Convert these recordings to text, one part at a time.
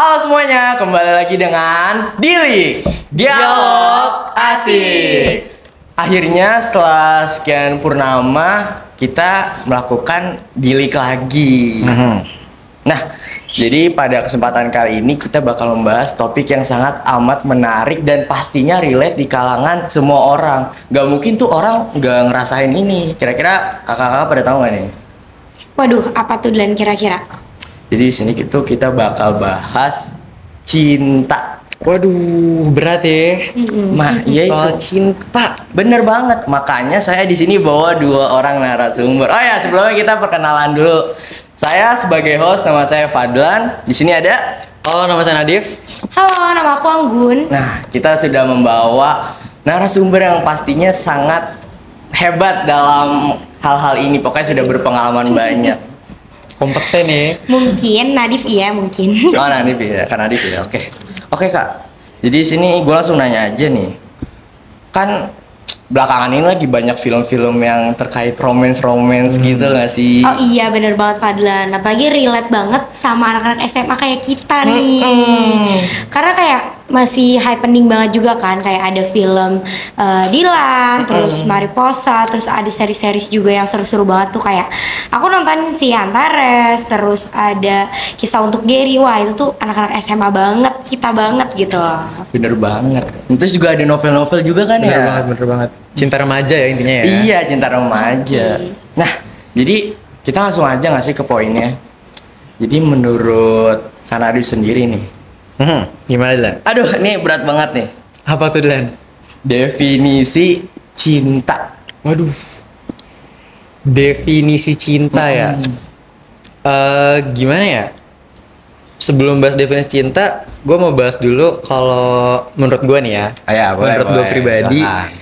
Halo semuanya, kembali lagi dengan Dili Dialog Asik. Akhirnya setelah sekian purnama kita melakukan Dilik lagi. Nah, jadi pada kesempatan kali ini kita bakal membahas topik yang sangat amat menarik dan pastinya relate di kalangan semua orang. Gak mungkin tuh orang gak ngerasain ini. Kira-kira kakak-kakak pada tahu gak nih? Waduh, apa tuh Dan kira-kira? Jadi di sini kita bakal bahas cinta. Waduh, berat ya. Iya Soal itu cinta. bener banget. Makanya saya di sini bawa dua orang narasumber. Oh ya, sebelumnya kita perkenalan dulu. Saya sebagai host, nama saya Fadlan. Di sini ada. Oh, nama saya Nadif. Halo, nama aku Anggun. Nah, kita sudah membawa narasumber yang pastinya sangat hebat dalam hal-hal ini. Pokoknya sudah berpengalaman banyak. Kompeten ya. Mungkin Nadif iya, mungkin. Oh, Nadif ya, Kak Nadif ya. Oke Kak. Jadi di sini gue langsung nanya aja nih. Kan belakangan ini lagi banyak film-film yang terkait romance gitu nggak sih? Oh iya, bener banget Fadlan. Apalagi relate banget sama anak-anak SMA kayak kita nih. Karena kayak masih happening banget juga kan. Kayak ada film Dilan, terus Mariposa, terus ada seri-series juga yang seru-seru banget tuh. Kayak aku nonton si Antares, terus ada Kisah Untuk Gary. Wah itu tuh anak-anak SMA banget, kita banget gitu. Bener banget. Terus juga ada novel-novel juga kan ya? Bener banget. Cinta remaja ya intinya ya. Iya, cinta remaja. Nah, jadi kita langsung aja nggak sih ke poinnya. Jadi menurut Kak Nadif sendiri nih. Gimana Dilan? Aduh, ini berat banget nih. Apa tuh Dilan? Definisi cinta. Waduh. Definisi cinta ya. Gimana ya? Sebelum bahas definisi cinta, gue mau bahas dulu kalau menurut gue nih ya. Ya, boleh, menurut gue boleh. pribadi, Silakan.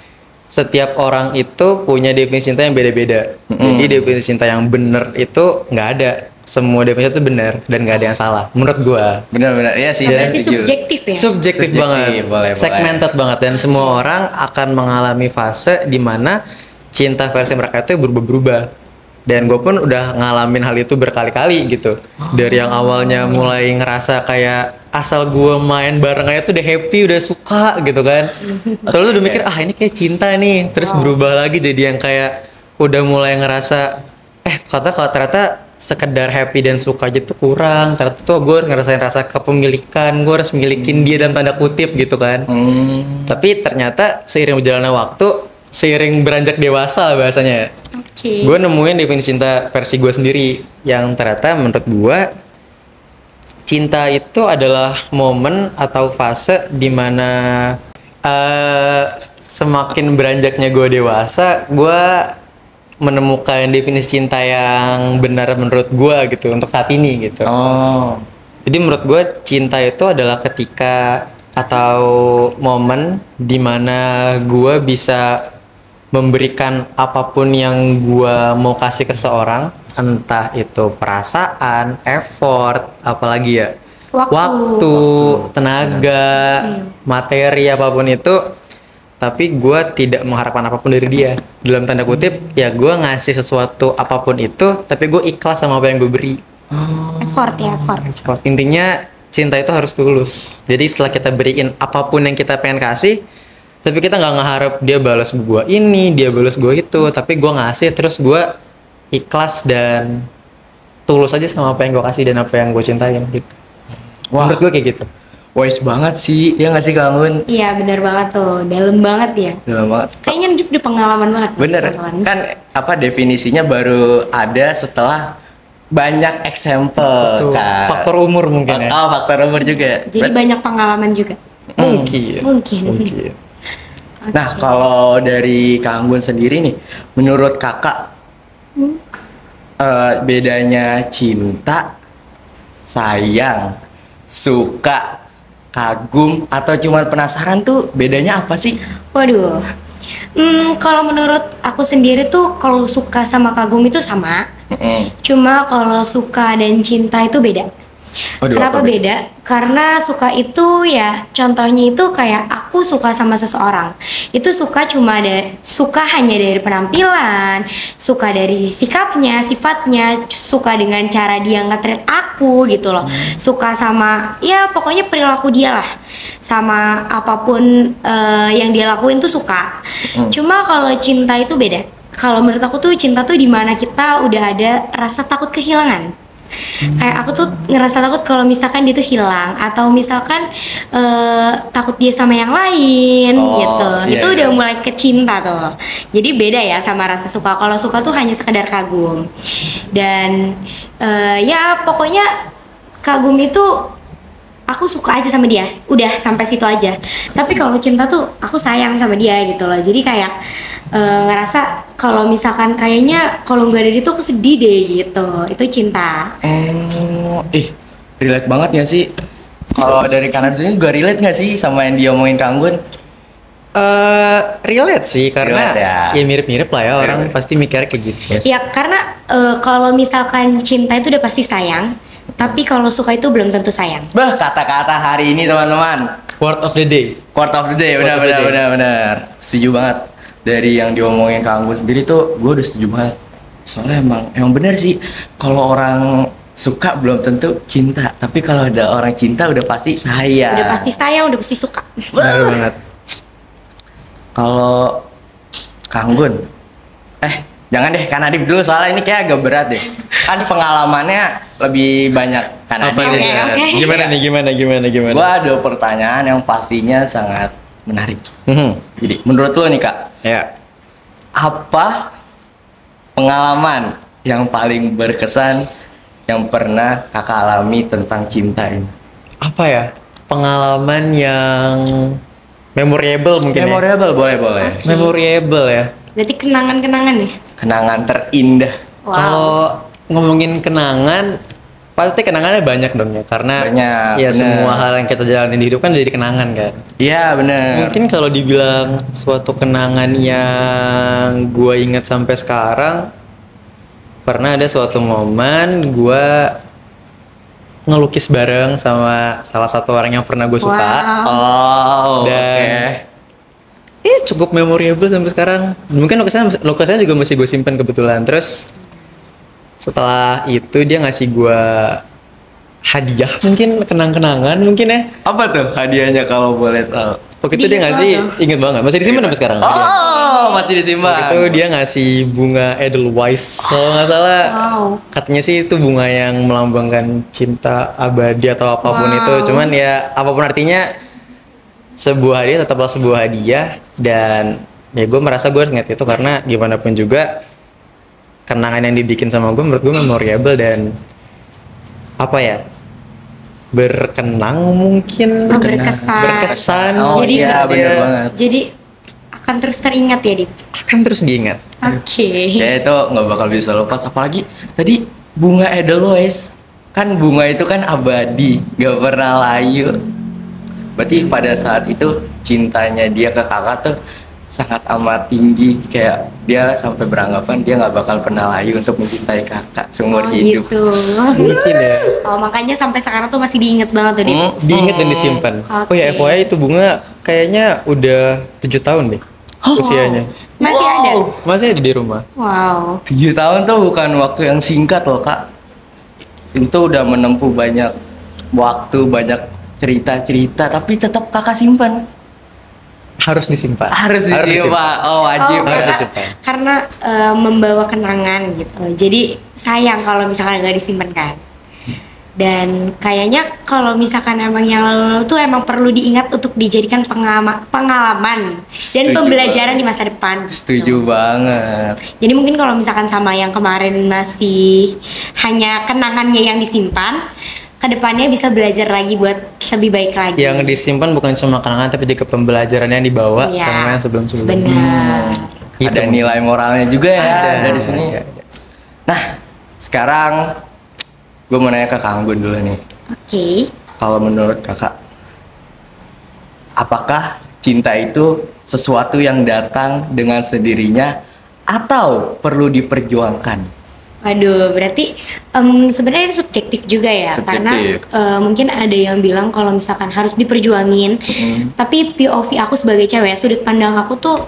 setiap orang itu punya definisi cinta yang beda-beda. Jadi definisi cinta yang bener itu nggak ada. Semua definisi itu benar dan nggak ada yang salah. Menurut gue. Benar-benar, iya sih. saya Berarti setuju. subjektif ya? Subjektif Subjektif, banget, boleh. segmented banget, dan semua orang akan mengalami fase di mana cinta versi mereka itu berubah-berubah. Dan gue pun udah ngalamin hal itu berkali-kali gitu. Dari yang awalnya mulai ngerasa kayak asal gue main bareng aja tuh udah happy, udah suka gitu kan. Atau lu udah mikir ini kayak cinta nih, terus berubah lagi jadi yang kayak udah mulai ngerasa kalau ternyata sekedar happy dan suka aja tuh kurang. Ternyata tuh gue ngerasain rasa kepemilikan, gue harus milikin dia dalam tanda kutip gitu kan. Tapi ternyata seiring berjalannya waktu, seiring beranjak dewasa lah bahasanya, Oke. gue nemuin definisi cinta versi gue sendiri yang ternyata menurut gue cinta itu adalah momen atau fase dimana semakin beranjaknya gue dewasa, gue menemukan definisi cinta yang benar menurut gue gitu untuk saat ini gitu. Oh. Jadi menurut gue cinta itu adalah ketika atau momen dimana gue bisa memberikan apapun yang gue mau kasih ke seseorang, entah itu perasaan, effort, apalagi ya waktu, tenaga, materi apapun itu, tapi gue tidak mengharapkan apapun dari dia. Dalam tanda kutip, ya gue ngasih sesuatu apapun itu, tapi gue ikhlas sama apa yang gue beri. Effort ya, effort. Intinya cinta itu harus tulus. Jadi setelah kita beriin apapun yang kita pengen kasih, tapi kita nggak ngeharap dia balas gue ini, dia balas gue itu, tapi gue ngasih terus gue ikhlas dan tulus aja sama apa yang gue kasih dan apa yang gue cintain gitu. Wah. Menurut gue kayak gitu. Wise banget sih, ya nggak sih Kak Anggun? Iya, bener banget tuh. Dalam banget ya. Dalam banget. Kayaknya Nadif udah pengalaman banget. Bener, teman-teman. kan apa definisinya baru ada setelah banyak example Tuh, kan. faktor umur mungkin ya. Oh, faktor umur juga. Jadi banyak pengalaman juga. Mungkin. Nah, kalau dari Kak Anggun sendiri nih, menurut kakak bedanya cinta, sayang, suka, kagum, atau cuman penasaran tuh bedanya apa sih? Waduh. Kalau menurut aku sendiri tuh kalau suka sama kagum itu sama. Cuma kalau suka dan cinta itu beda. Waduh, Kenapa apa beda? Karena suka itu ya contohnya itu kayak aku suka sama seseorang. Itu suka hanya dari penampilan, suka dari sikapnya, sifatnya, suka dengan cara dia nge-treat aku gitu loh. Suka sama ya pokoknya perilaku dia lah. Sama apapun yang dia lakuin tuh suka. Cuma kalau cinta itu beda. Kalau menurut aku tuh cinta tuh dimana kita udah ada rasa takut kehilangan. Kayak aku tuh ngerasa takut kalau misalkan dia tuh hilang atau misalkan takut dia sama yang lain Oh, gitu. iya, Itu iya. udah mulai ke cinta tuh. Jadi beda ya sama rasa suka. Kalau suka tuh hanya sekedar kagum. Dan ya pokoknya kagum itu aku suka aja sama dia, udah sampai situ aja. Tapi kalau cinta tuh aku sayang sama dia gitu loh. Jadi kayak ngerasa kalau misalkan kayaknya kalau nggak ada dia tuh aku sedih deh gitu. Itu cinta. Oh, relate banget ya sih? Kalau dari kanan sini juga relate nggak sih sama yang dia omongin Kang Gun? Relate sih karena Relate ya. ya mirip-mirip lah ya orang Mirip. pasti mikirnya kayak gitu. Yes. Ya karena kalau misalkan cinta itu udah pasti sayang, tapi kalau suka itu belum tentu sayang. Bah, kata-kata hari ini teman-teman. Word of the day. Quote of the day, Quote of the day. benar. Setuju banget. Dari yang diomongin Kang Gun sendiri tuh, gue udah setuju banget. Soalnya emang benar sih. Kalau orang suka belum tentu cinta, tapi kalau ada orang cinta udah pasti sayang. Udah pasti sayang, udah pasti suka. Benar banget. Kalau Kang Gun, jangan deh, Kak Nadif dulu soalnya ini kayak agak berat deh. Kan pengalamannya lebih banyak Kak Apa Nadif. nih? oke. Gimana nih? Gimana? Gua ada pertanyaan yang pastinya sangat menarik. Jadi menurut lo nih Kak, Ya. apa pengalaman yang paling berkesan yang pernah Kakak alami tentang cinta ini? Apa ya? Pengalaman yang memorable mungkin Memorable, boleh. ya. Memorable ya. Berarti kenangan-kenangan nih. Kenangan terindah. Wow. Kalau ngomongin kenangan, pasti kenangannya banyak dong ya. Karena Banyak, ya bener. semua hal yang kita jalani di hidup kan jadi kenangan kan. Iya bener. Mungkin kalau dibilang suatu kenangan yang gue ingat sampai sekarang, pernah ada suatu momen gue ngelukis bareng sama salah satu orang yang pernah gue suka. Wow. Oh, Dan cukup memorable sampai sekarang. Mungkin lukisannya juga masih gue simpan kebetulan. Terus setelah itu dia ngasih gue hadiah, mungkin kenang-kenangan mungkin ya. Apa tuh hadiahnya kalau boleh tahu? Waktu itu dia Diingat ngasih, banget. inget banget, masih disimpan sampai sekarang. Oh, masih Waktu disimpan. itu dia ngasih bunga Edelweiss, kalau nggak salah. Wow. Katanya sih itu bunga yang melambangkan cinta abadi atau apapun Wow. itu. Cuman ya apapun artinya, sebuah hadiah tetaplah sebuah hadiah. Dan ya gue merasa gue harus ingat itu karena gimana pun juga kenangan yang dibikin sama gue menurut gue memorable dan apa ya, berkenang mungkin. Berkesan. Berkesan. Oh Jadi iya, dia bener banget. Jadi akan terus teringat ya, Dit. akan terus diingat. Oke. Ya itu nggak bakal bisa lepas. Apalagi tadi bunga Edelweiss. Kan bunga itu kan abadi, nggak pernah layu. Berarti pada saat itu cintanya dia ke kakak tuh sangat amat tinggi. Kayak dia sampai beranggapan dia nggak bakal pernah layu untuk mencintai kakak seumur Oh, hidup. gitu. Mungkin ya. Oh, makanya sampai sekarang tuh masih diinget banget tuh, Dit. Diingat dan disimpan. Oh ya, Oke. FYI itu bunga kayaknya udah 7 tahun deh usianya. Masih Wow. ada. Masih ada di rumah. Wow. 7 tahun tuh bukan waktu yang singkat loh kak. Itu udah menempuh banyak waktu, banyak cerita-cerita, tapi tetap kakak simpan. Harus disimpan. Harus disimpan. Oh wajib. Harus karena, disimpan. karena membawa kenangan gitu. Jadi sayang kalau misalkan nggak disimpan kan. Dan kayaknya kalau misalkan emang yang lalu tuh emang perlu diingat untuk dijadikan pengalaman dan Setuju pembelajaran banget. di masa depan. gitu. Setuju banget. Jadi mungkin kalau misalkan sama yang kemarin masih hanya kenangannya yang disimpan, kedepannya bisa belajar lagi buat lebih baik lagi. Yang disimpan bukan cuma kenangan tapi juga pembelajaran yang dibawa Iya. sama yang sebelum-sebelumnya. Benar. Gitu. Ada nilai moralnya juga ya Ada. dari sini. Ada. Nah, sekarang gue mau nanya ke Kang Gun dulu nih. Oke. Kalau menurut kakak, apakah cinta itu sesuatu yang datang dengan sendirinya atau perlu diperjuangkan? Aduh, berarti sebenarnya itu subjektif juga ya, karena Subjektif. mungkin ada yang bilang kalau misalkan harus diperjuangin, tapi POV aku sebagai cewek, sudut pandang aku tuh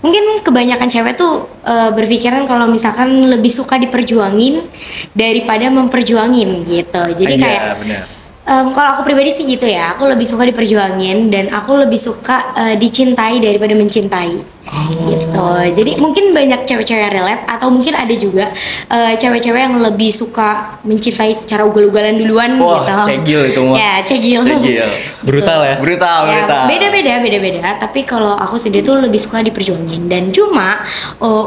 mungkin kebanyakan cewek tuh berpikiran kalau misalkan lebih suka diperjuangin daripada memperjuangin gitu. Jadi Iya, kayak benar. kalau aku pribadi sih gitu ya, aku lebih suka diperjuangin dan aku lebih suka dicintai daripada mencintai. Gitu. Jadi mungkin banyak cewek-cewek yang relate atau mungkin ada juga cewek-cewek yang lebih suka mencintai secara ugal-ugalan duluan Wah, gitu. cegil itu mah. Ya, cegil. Cegil. Brutal ya. Brutal, Ya, brutal. beda-beda. Tapi kalau aku sendiri tuh lebih suka diperjuangin. Dan cuma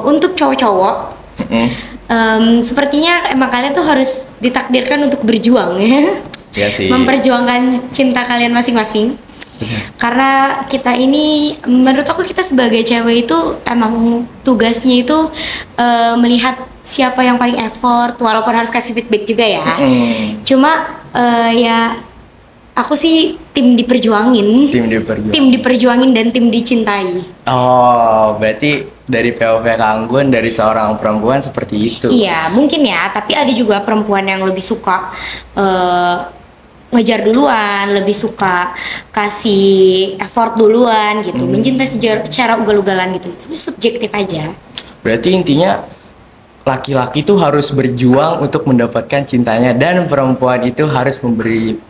untuk cowok-cowok, Mm-mm. sepertinya emang kalian tuh harus ditakdirkan untuk berjuang ya. Iya sih. Memperjuangkan cinta kalian masing-masing. Karena kita ini, menurut aku kita sebagai cewek itu emang tugasnya itu melihat siapa yang paling effort, walaupun harus kasih feedback juga ya. Mm. Cuma ya aku sih tim diperjuangin. Tim diperjuangin dan tim dicintai. Oh, berarti dari POV Kanggun dari seorang perempuan seperti itu. Iya, mungkin ya, tapi ada juga perempuan yang lebih suka ngejar duluan, lebih suka kasih effort duluan gitu, mencintai secara ugal-ugalan gitu. Itu subjektif aja. Berarti intinya laki-laki tuh harus berjuang untuk mendapatkan cintanya dan perempuan itu harus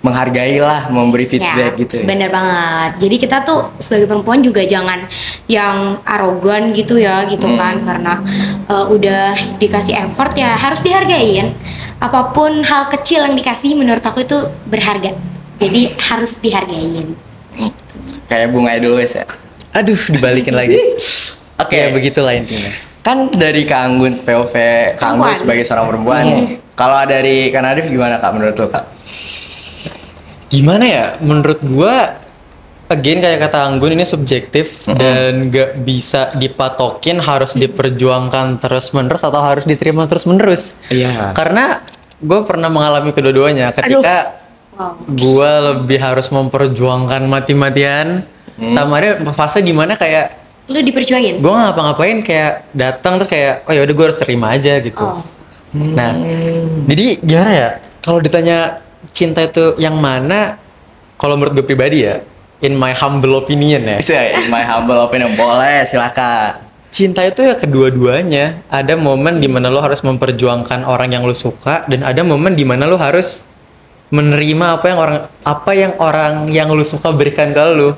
menghargai lah, memberi feedback gitu. Ya. Bener banget. Jadi kita tuh sebagai perempuan juga jangan yang arogan gitu ya, gitu kan, karena udah dikasih effort ya harus dihargain. Apapun hal kecil yang dikasih menurut aku itu berharga. Jadi harus dihargain. Kayak Bunga Edelweiss ya. Aduh, dibalikin lagi. Oke. Ya begitulah intinya. Kan dari Kak Anggun, POV Kak Anggun Perempuan. sebagai seorang perempuan nih. Kalau dari Kak Nadif gimana Kak menurut lo Kak? Gimana ya? Menurut gua, again kayak kata Anggun ini subjektif dan gak bisa dipatokin harus diperjuangkan terus-menerus atau harus diterima terus-menerus. Iya. Karena gue pernah mengalami kedua-duanya. Ketika Wow. gue lebih harus memperjuangkan mati-matian, sama ada fase dimana kayak Lu diperjuangin? gue ngapa-ngapain kayak datang terus kayak oh ya udah gue harus terima aja gitu. Oh. Nah, jadi gimana ya? Kalau ditanya cinta itu yang mana? Kalau menurut gue pribadi ya, in my humble opinion ya, Bisa in my humble opinion, boleh silakan. cinta itu ya kedua-duanya. Ada momen dimana lo harus memperjuangkan orang yang lo suka dan ada momen dimana lo harus menerima apa yang orang yang lo suka berikan ke lo.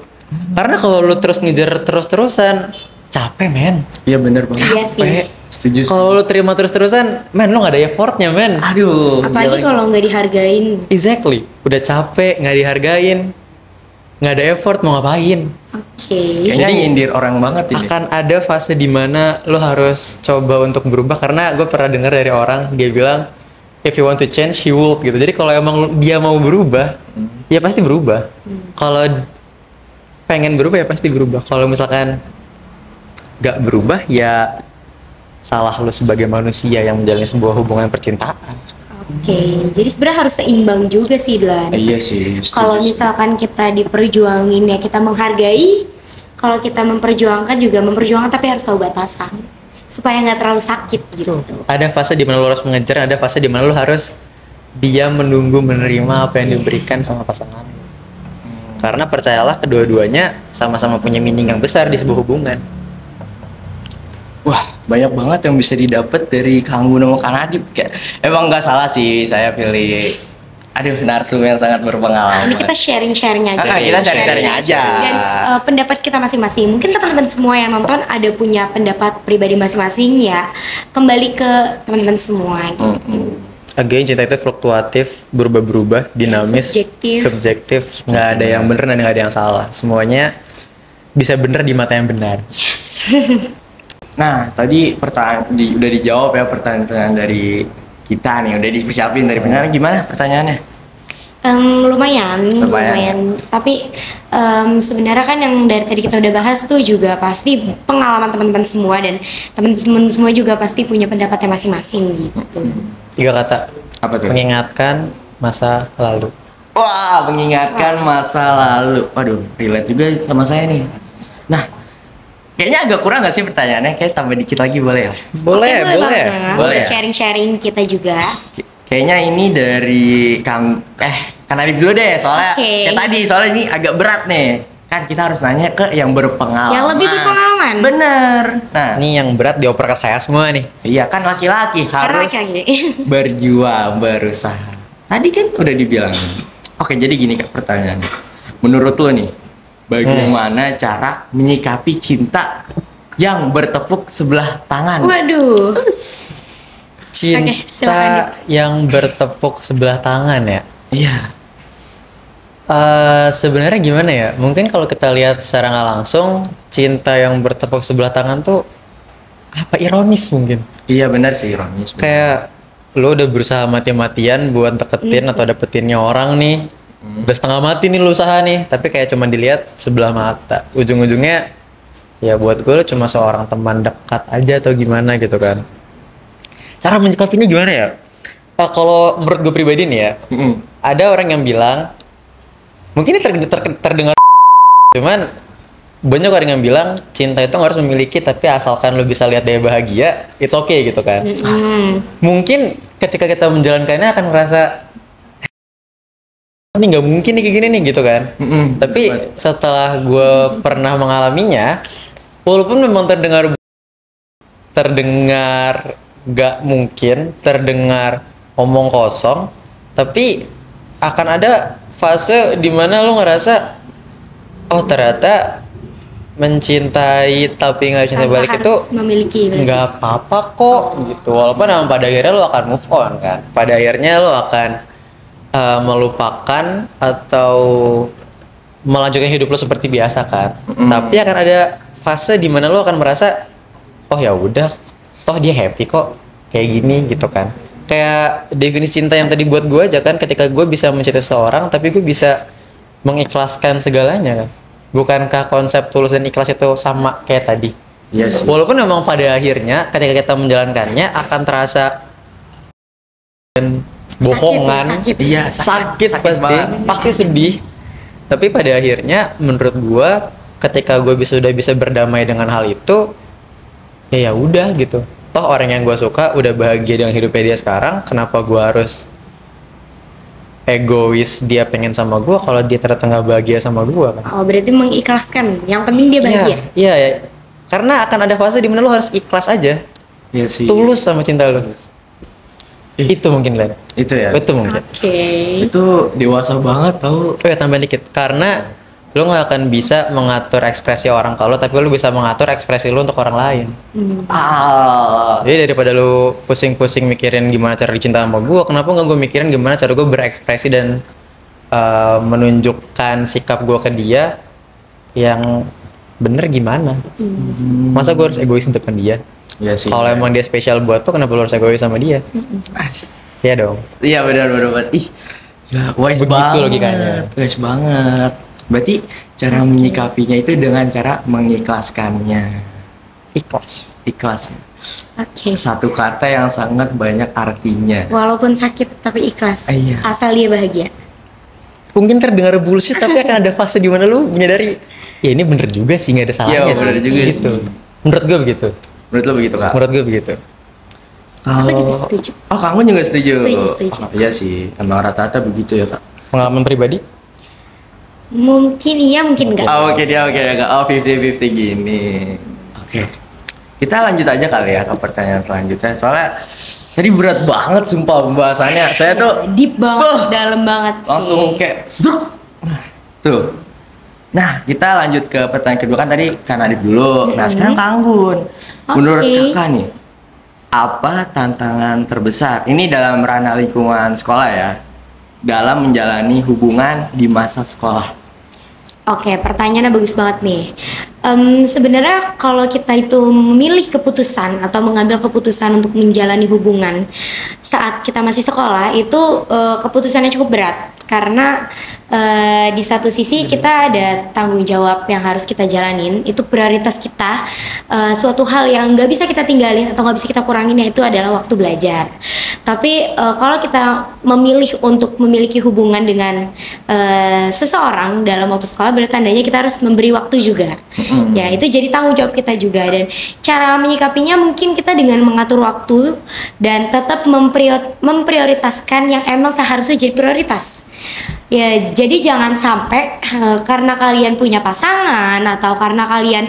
Karena kalau lo terus ngejar terus-terusan, capek men. Iya bener banget. Iya sih. Setuju. Kalau lo terima terus-terusan, men lo nggak ada effortnya men. Aduh. Apalagi gila. kalau nggak dihargain. Exactly, udah capek, nggak dihargain, nggak ada effort mau ngapain. Oke. Kayaknya Jadi, nyindir orang banget ini. Akan ada fase dimana lo harus coba untuk berubah karena gue pernah dengar dari orang dia bilang if you want to change he will gitu. Jadi kalau emang dia mau berubah, ya pasti berubah. Kalau pengen berubah ya pasti berubah. Kalau misalkan nggak berubah ya salah lo sebagai manusia yang menjalani sebuah hubungan percintaan. Oke, jadi sebenarnya harus seimbang juga sih Dilan. Iya sih. setuju Kalau sih. misalkan kita diperjuangin ya kita menghargai. Kalau kita memperjuangkan juga memperjuangkan tapi harus tahu batasan supaya nggak terlalu sakit gitu. Ada fase di mana lo harus mengejar, ada fase di mana lo harus dia menunggu menerima apa yang diberikan sama pasangan lo. Karena percayalah kedua-duanya sama-sama punya meaning yang besar di sebuah hubungan. Wah, banyak banget yang bisa didapat dari Kang Anggun sama Kak Nadif. Kayak emang nggak salah sih saya pilih. Aduh, narsum yang sangat berpengalaman. Ini kita sharing-sharing aja. Kita sharing-sharing aja. Dan pendapat kita masing-masing. Mungkin teman-teman semua yang nonton ada punya pendapat pribadi masing-masing ya. Kembali ke teman-teman semua gitu. Again, cinta itu fluktuatif, berubah-berubah, dinamis, subjektif. Nggak ada yang benar dan nggak ada yang salah. Semuanya bisa benar di mata yang benar. Yes. Nah, tadi udah dijawab ya pertanyaan dari kita nih, udah dipersiapin dari pendengar. Gimana pertanyaannya? Lumayan. Tapi sebenarnya kan yang dari tadi kita udah bahas tuh juga pasti pengalaman teman-teman semua dan teman-teman semua juga pasti punya pendapatnya masing-masing gitu. 3 kata. Apa tuh? Mengingatkan masa lalu. Wah, mengingatkan masa lalu. Waduh, relate juga sama saya nih. Nah, Kayaknya agak kurang gak sih pertanyaannya? Kayak tambah dikit lagi boleh ya? Boleh, Oke, boleh. banget. Boleh ya? Sharing-sharing kita juga. Kayaknya ini dari Kang Adip dulu deh, soalnya Oke. kayak tadi, soalnya ini agak berat nih. Kan kita harus nanya ke yang berpengalaman. Yang lebih berpengalaman. Bener. Nah, Ini yang berat dioper ke saya semua nih. iya kan laki-laki harus laki-laki. berjuang, berusaha. Tadi kan udah dibilang. Oke, jadi gini Kak pertanyaannya. Menurut lo nih, bagaimana cara menyikapi cinta yang bertepuk sebelah tangan? Waduh. Cinta Oke, silakan, yang bertepuk sebelah tangan ya. Iya. Sebenarnya gimana ya? Mungkin kalau kita lihat secara nggak langsung, cinta yang bertepuk sebelah tangan tuh apa ironis mungkin. Iya benar sih ironis. Kayak lo udah berusaha mati-matian buat deketin atau dapetinnya orang nih. Udah setengah mati nih lo usaha nih, tapi kayak cuma dilihat sebelah mata. Ujung-ujungnya ya buat gue lo cuma seorang teman dekat aja atau gimana gitu kan. Cara menyikapinya gimana ya? Kalau menurut gue pribadi nih ya, ada orang yang bilang mungkin ini terdengar cuman banyak orang yang bilang cinta itu nggak harus memiliki, tapi asalkan lo bisa lihat dia bahagia, it's okay gitu kan. Mungkin ketika kita menjalankannya akan merasa ini nggak mungkin nih kayak gini nih gitu kan. Tapi setelah gue pernah mengalaminya, walaupun memang terdengar nggak mungkin, terdengar omong kosong, tapi akan ada fase dimana lo ngerasa oh ternyata mencintai tapi nggak cinta Tanpa balik itu harus memiliki berarti. nggak apa-apa kok gitu. Walaupun memang pada akhirnya lo akan move on kan, pada akhirnya lo akan melupakan atau melanjutkan hidup lo seperti biasa kan. Tapi akan ada fase dimana lo akan merasa oh ya udah, toh dia happy kok kayak gini gitu kan. Kayak definisi cinta yang tadi buat gue aja kan, ketika gue bisa mencintai seseorang tapi gue bisa mengikhlaskan segalanya kan. Bukankah konsep tulus dan ikhlas itu sama kayak tadi? Iya sih. Walaupun memang pada akhirnya ketika kita menjalankannya akan terasa dan bohongan, sakit. Iya, sakit banget. pasti sedih. Tapi pada akhirnya menurut gue ketika gue udah bisa berdamai dengan hal itu, ya udah gitu. Toh orang yang gue suka udah bahagia dengan hidupnya dia sekarang, kenapa gue harus egois dia pengen sama gue kalau dia ternyata nggak bahagia sama gue kan? Oh, berarti mengikhlaskan. Yang penting dia bahagia. Iya, iya. Karena akan ada fase dimana lo harus ikhlas aja, Iya sih. tulus sama cinta lo. Itu mungkin Len. Itu ya. Itu mungkin. Oke. Itu dewasa banget tau. Oh ya tambah dikit, karena lo nggak akan bisa mengatur ekspresi orang kalau, tapi lo bisa mengatur ekspresi lo untuk orang lain. Jadi daripada lo pusing-pusing mikirin gimana cara dicinta sama gue, kenapa nggak gue mikirin gimana cara gue berekspresi dan menunjukkan sikap gue ke dia yang bener gimana? Masa gue harus egois untuk dia? Iya sih. Kalau emang dia spesial buat lo, kenapa lo harus egois sama dia? Iya dong. Iya benar. Ih, gila, wise Begitu banget. logikanya. Wise banget. Berarti cara menyikapinya itu dengan cara mengikhlaskannya. Ikhlas. Ikhlas. Oke. Satu kata yang sangat banyak artinya. Walaupun sakit tapi ikhlas. Iya. Asal dia bahagia. Mungkin terdengar bullshit, tapi akan ada fase di mana lu menyadari ya ini bener juga sih, nggak ada salahnya Iya, sih. bener juga gitu. sih. Menurut gue begitu. Menurut lo begitu Kak? Menurut gue begitu. Aku juga setuju. Oh kamu juga setuju? Setuju. Oh, iya sih, emang rata-rata begitu ya Kak. Pengalaman pribadi? Mungkin iya, mungkin enggak. Oh, oke Kak. Oh 50-50 gini. Oke. Kita lanjut aja kali ya ke pertanyaan selanjutnya. Soalnya tadi berat banget sumpah pembahasannya. Saya tuh Deep banget, dalam banget sih. langsung kayak seduk. Tuh. Nah, kita lanjut ke pertanyaan kedua kan tadi Kak Adip dulu. Nah, sekarang Kak Anggun. Menurut Oke. Kakak nih, apa tantangan terbesar ini dalam ranah lingkungan sekolah ya? Dalam menjalani hubungan di masa sekolah. Oke, pertanyaannya bagus banget nih. Sebenarnya kalau kita itu memilih keputusan atau mengambil keputusan untuk menjalani hubungan saat kita masih sekolah itu keputusannya cukup berat karena di satu sisi kita ada tanggung jawab yang harus kita jalanin, itu prioritas kita, suatu hal yang nggak bisa kita tinggalin atau nggak bisa kita kurangin yaitu adalah waktu belajar. Tapi kalau kita memilih untuk memiliki hubungan dengan seseorang dalam waktu sekolah, berarti tandanya kita harus memberi waktu juga. Ya, itu jadi tanggung jawab kita juga. Dan cara menyikapinya mungkin kita dengan mengatur waktu dan tetap memprioritaskan yang emang seharusnya jadi prioritas. Ya, jadi jangan sampai karena kalian punya pasangan atau karena kalian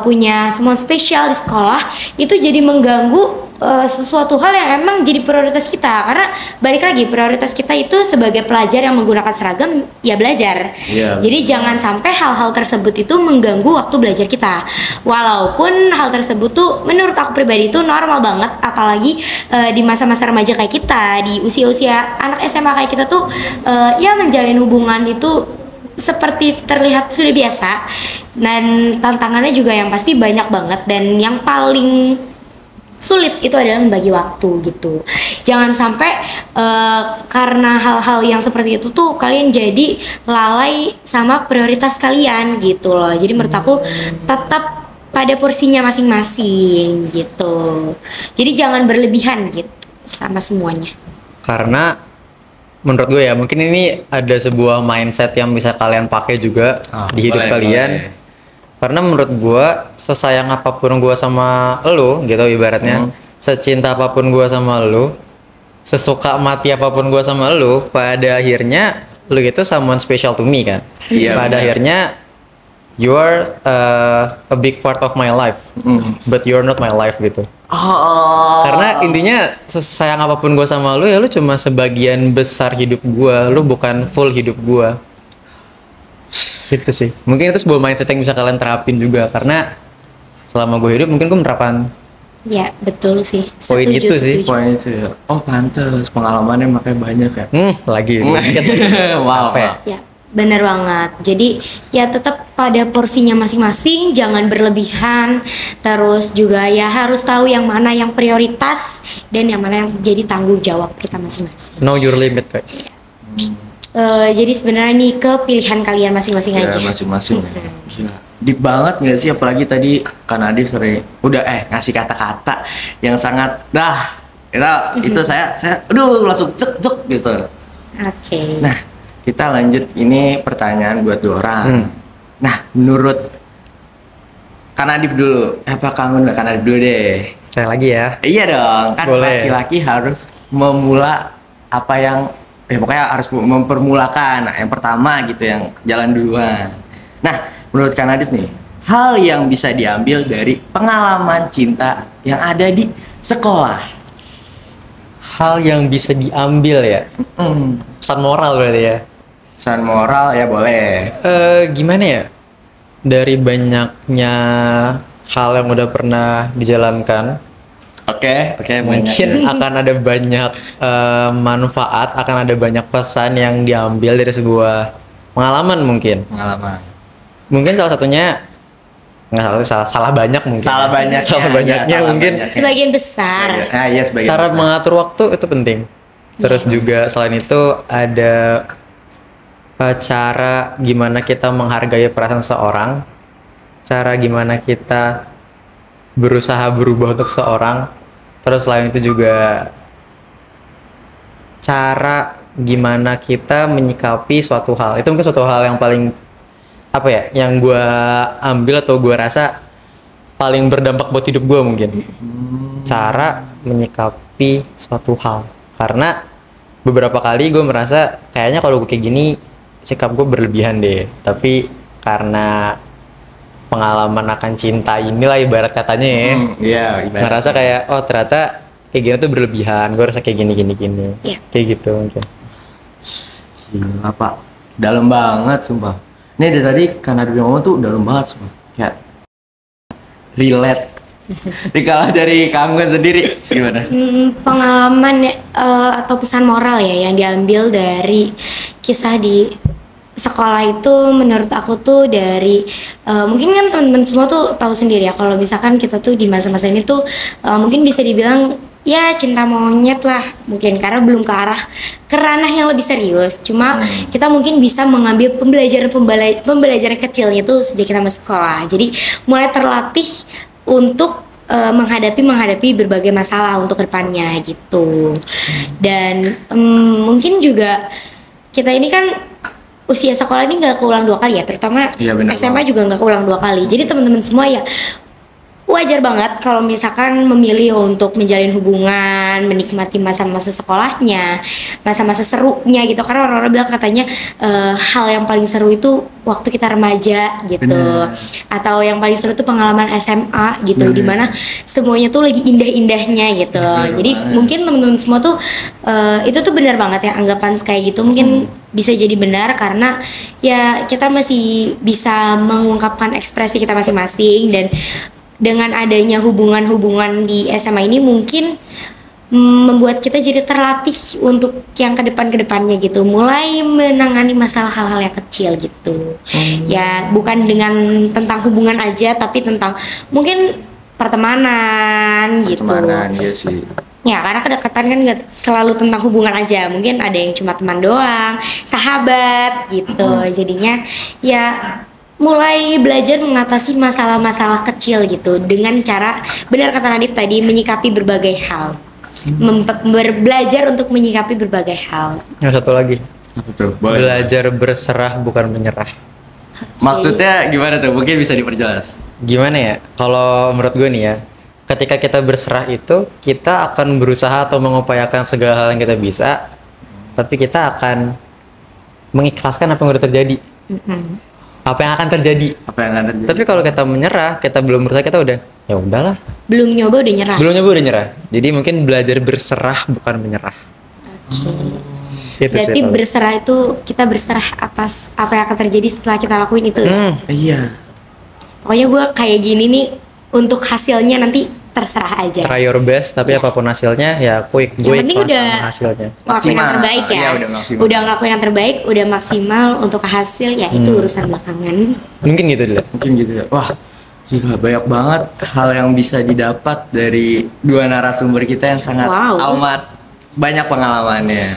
punya someone spesial di sekolah, itu jadi mengganggu sesuatu hal yang emang jadi prioritas kita. Karena balik lagi, prioritas kita itu sebagai pelajar yang menggunakan seragam ya belajar. Jadi jangan sampai hal-hal tersebut itu mengganggu waktu belajar kita. Walaupun hal tersebut tuh menurut aku pribadi itu normal banget, apalagi di masa-masa remaja kayak kita, di usia-usia anak SMA kayak kita tuh ya menjalin hubungan itu seperti terlihat sudah biasa, dan tantangannya juga yang pasti banyak banget, dan yang paling sulit itu adalah membagi waktu gitu. Jangan sampai karena hal-hal yang seperti itu tuh kalian jadi lalai sama prioritas kalian gitu loh. Jadi menurut aku tetap pada porsinya masing-masing gitu. Jadi jangan berlebihan gitu sama semuanya. Karena menurut gue ya, mungkin ini ada sebuah mindset yang bisa kalian pakai juga di hidup kalian. Boleh. Karena menurut gue, sesayang apapun gue sama lo gitu ibaratnya, secinta apapun gue sama lo, sesuka mati apapun gue sama lo, pada akhirnya lo itu someone special to me kan. Pada akhirnya you are a big part of my life, but you're not my life gitu. Karena intinya sesayang apapun gue sama lo, ya lo cuma sebagian besar hidup gue, lo bukan full hidup gue. Gitu sih. Mungkin itu sebuah mindset yang bisa kalian terapin juga, karena selama gue hidup mungkin gue menerapkan. Ya betul sih. Poin itu sih. Poin itu ya. Oh pantes, pengalamannya makanya banyak ya. Lagi. Wow. Ya benar banget. Jadi ya tetap pada porsinya masing-masing, jangan berlebihan. Terus juga ya harus tahu yang mana yang prioritas dan yang mana yang jadi tanggung jawab kita masing-masing. Know your limit guys. Jadi sebenarnya nih ke pilihan kalian masing-masing aja. Masing-masing. Gila. Deep banget nggak sih, apalagi tadi Kak Nadif sering udah ngasih kata-kata yang sangat itu saya aduh langsung cek gitu. Oke. Nah, kita lanjut, ini pertanyaan buat dua orang. Nah, menurut Kak Nadif dulu, Kak Nadif dulu deh. Saya lagi ya. Iya dong, kan laki-laki harus memula apa yang pokoknya harus mempermulakan. Nah, yang pertama gitu, yang jalan duluan. Nah, menurut Kak Nadif nih, hal yang bisa diambil dari pengalaman cinta yang ada di sekolah. Hal yang bisa diambil ya? Pesan moral berarti ya? Pesan moral ya boleh. Gimana ya? Dari banyaknya hal yang udah pernah dijalankan, Oke, mungkin akan ada banyak manfaat, akan ada banyak pesan yang diambil dari sebuah pengalaman mungkin. Mungkin salah satunya salah banyak mungkin. Salah banyaknya mungkin. Sebagian besar. Cara mengatur waktu itu penting. Terus juga selain itu ada cara gimana kita menghargai perasaan seorang, cara gimana kita berusaha berubah untuk seorang. Terus selain itu juga cara gimana kita menyikapi suatu hal. Itu mungkin suatu hal yang paling yang gue ambil atau gue rasa paling berdampak buat hidup gue mungkin. Cara menyikapi suatu hal. Karena beberapa kali gue merasa kayaknya kalau gue kayak gini sikap gue berlebihan deh. Tapi karena pengalaman akan cinta inilah ibarat katanya ya, ngerasa kayak ternyata kayak gini tuh berlebihan, gue rasa kayak gini kayak gitu mungkin. Gila Pak, dalam banget sumpah. Ini dari tadi karena dia ngomong tuh dalam banget sumpah, kayak relate. Dikalah dari kamu sendiri gimana? Pengalaman atau pesan moral ya yang diambil dari kisah di sekolah itu, menurut aku tuh dari mungkin kan teman-teman semua tuh tahu sendiri ya, kalau misalkan kita tuh di masa-masa ini tuh mungkin bisa dibilang ya cinta monyet lah mungkin, karena belum ke ranah yang lebih serius. Cuma kita mungkin bisa mengambil pembelajaran kecilnya tuh sejak kita masuk sekolah. Jadi mulai terlatih untuk menghadapi berbagai masalah untuk kedepannya gitu. Dan mungkin juga kita ini kan usia sekolah ini nggak keulang 2 kali ya, terutama Iya, benar SMA banget. juga nggak keulang 2 kali. Jadi teman-teman semua ya wajar banget kalau misalkan memilih untuk menjalin hubungan, menikmati masa-masa sekolahnya, masa-masa serunya gitu. Karena orang-orang bilang katanya hal yang paling seru itu waktu kita remaja gitu. Bener. Atau yang paling seru itu pengalaman SMA gitu, Bener. dimana semuanya tuh lagi indah-indahnya gitu. Bener Jadi banget. mungkin teman-teman semua tuh itu tuh benar banget ya, anggapan kayak gitu mungkin bisa jadi benar karena ya kita masih bisa mengungkapkan ekspresi kita masing-masing. Dan dengan adanya hubungan-hubungan di SMA ini mungkin membuat kita jadi terlatih untuk yang kedepannya gitu, mulai menangani masalah hal-hal yang kecil gitu. Ya bukan dengan tentang hubungan aja, tapi tentang mungkin pertemanan gitu. Pertemanan, iya sih. Ya karena kedekatan kan nggak selalu tentang hubungan aja, mungkin ada yang cuma teman doang, sahabat gitu. Jadinya ya mulai belajar mengatasi masalah-masalah kecil gitu dengan cara, benar kata Nadif tadi, menyikapi berbagai hal. Belajar untuk menyikapi berbagai hal. Yang satu lagi, Apa tuh? Boleh. belajar berserah bukan menyerah. Maksudnya gimana tuh? Mungkin bisa diperjelas. Gimana ya? Kalau menurut gue nih ya, ketika kita berserah itu, kita akan berusaha atau mengupayakan segala hal yang kita bisa, tapi kita akan mengikhlaskan apa yang udah terjadi. Apa yang akan terjadi. Apa yang akan terjadi? Tapi kalau kita menyerah, kita belum berusaha, kita udah ya udahlah. Belum nyoba udah nyerah. Belum nyoba udah nyerah. Jadi mungkin belajar berserah bukan menyerah. Itu sih Berarti kalau- berserah itu kita berserah atas apa yang akan terjadi setelah kita lakuin itu ya? Iya. Pokoknya gue kayak gini nih, untuk hasilnya nanti terserah aja. Try your best, tapi apapun hasilnya ya gue Yang penting ikhlas udah sama hasilnya. ngelakuin yang Maksimal. terbaik ya. Iya, udah maksimal. Udah ngelakuin yang terbaik, udah maksimal untuk hasil ya itu urusan belakangan. Mungkin gitu dulu. Mungkin gitu ya. Wah, gila banyak banget hal yang bisa didapat dari dua narasumber kita yang sangat Wow. amat banyak pengalamannya.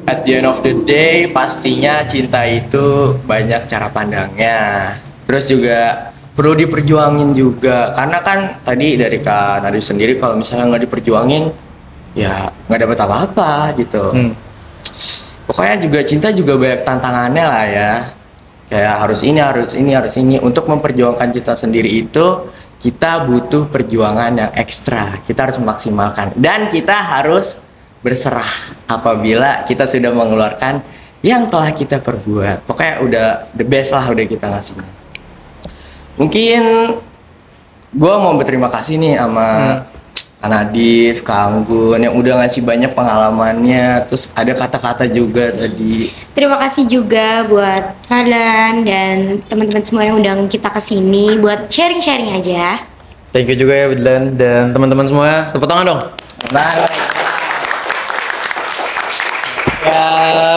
At the end of the day, pastinya cinta itu banyak cara pandangnya. Terus juga perlu diperjuangin juga. Karena kan tadi dari Kak Nadif sendiri, kalau misalnya nggak diperjuangin, ya nggak dapat apa-apa gitu. Pokoknya juga cinta juga banyak tantangannya lah ya. Kayak harus ini, harus ini, harus ini. Untuk memperjuangkan cinta sendiri itu, kita butuh perjuangan yang ekstra. Kita harus memaksimalkan. Dan kita harus berserah apabila kita sudah mengeluarkan yang telah kita perbuat. Pokoknya udah the best lah udah kita ngasihnya. Mungkin gue mau berterima kasih nih sama Kak Nadif, Kak Anggun yang udah ngasih banyak pengalamannya. Terus ada kata-kata juga tadi. Terima kasih juga buat Fadlan dan teman-teman semua yang undang kita ke sini buat sharing-sharing aja. Thank you juga ya Bedlan dan teman-teman semua. Tepuk tangan dong. Nah, Ya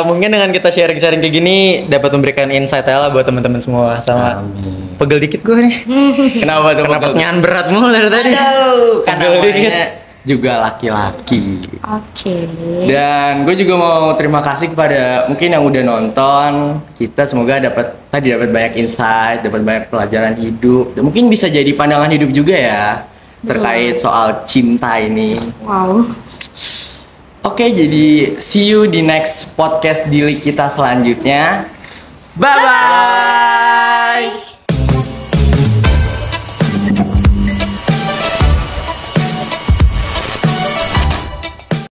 mungkin dengan kita sharing-sharing kayak gini dapat memberikan insight lah buat teman-teman semua. Sama Amin. pegel dikit gue nih. Kenapa tuh? Kenapa pertanyaan berat mulu dari tadi? Aduh, kan Pegel dikit. namanya juga laki-laki. Oke. Dan gue juga mau terima kasih kepada mungkin yang udah nonton. Kita semoga dapat banyak insight, dapat banyak pelajaran hidup. Dan mungkin bisa jadi pandangan hidup juga ya terkait soal cinta ini. Wow. Oke, jadi see you di next podcast Dilik kita selanjutnya. Bye bye.